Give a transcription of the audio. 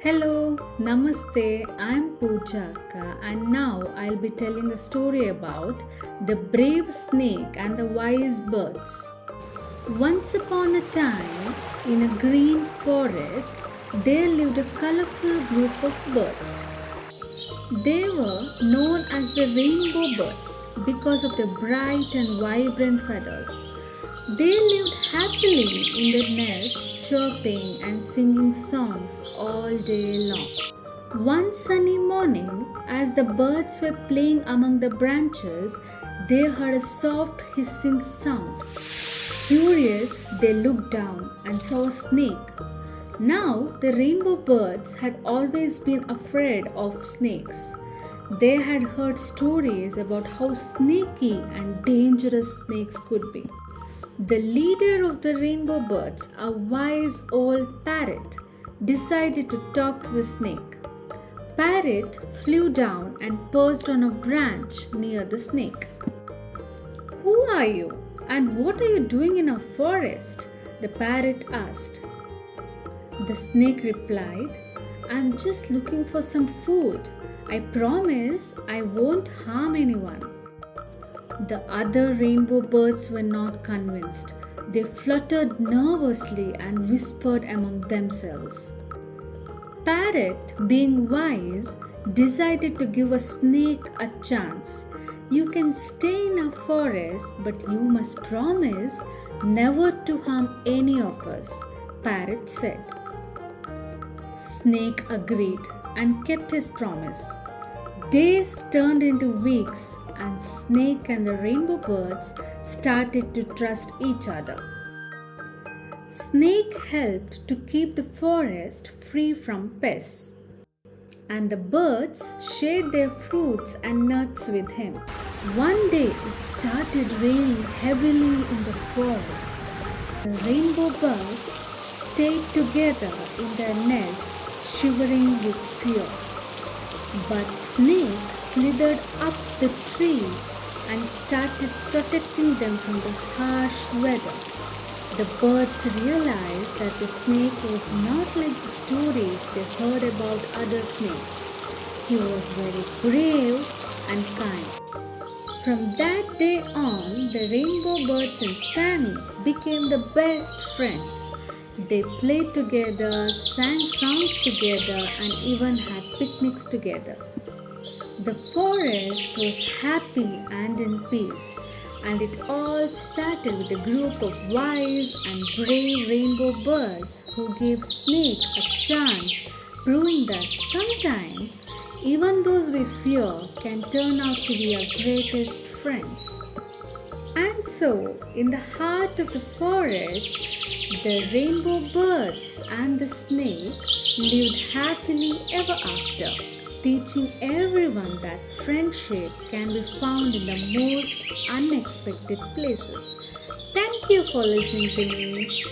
Hello, Namaste, I'm Poojaka, and now I'll be telling a story about the brave snake and the wise birds. Once upon a time, in a green forest, there lived a colorful group of birds. They were known as the rainbow birds because of their bright and vibrant feathers. They lived happily in their nest, chirping and singing songs all day long. One sunny morning, as the birds were playing among the branches, they heard a soft hissing sound. Curious, they looked down and saw a snake. Now, the rainbow birds had always been afraid of snakes. They had heard stories about how snaky and dangerous snakes could be. The leader of the rainbow birds, a wise old parrot, decided to talk to the snake. Parrot flew down and perched on a branch near the snake. "Who are you and what are you doing in our forest?" the parrot asked. The snake replied, "I'm just looking for some food. I promise I won't harm anyone." The other rainbow birds were not convinced. They fluttered nervously and whispered among themselves. Parrot, being wise, decided to give a snake a chance. "You can stay in our forest, but you must promise never to harm any of us," Parrot said. Snake agreed and kept his promise. Days turned into weeks, and Snake and the rainbow birds started to trust each other. Snake helped to keep the forest free from pests, and the birds shared their fruits and nuts with him. One day it started raining heavily in the forest. The rainbow birds stayed together in their nest, shivering with fear. But Snake slithered up the tree and started protecting them from the harsh weather. The birds realized that the snake was not like the stories they heard about other snakes. He was very brave and kind. From that day on, the rainbow birds and Sammy became the best friends. They played together, sang songs together, and even had picnics together. The forest was happy and in peace, and it all started with a group of wise and brave rainbow birds who gave Snake a chance, proving that sometimes even those we fear can turn out to be our greatest friends. And so, in the heart of the forest, the rainbow birds and the snake lived happily ever after, teaching everyone that friendship can be found in the most unexpected places. Thank you for listening to me.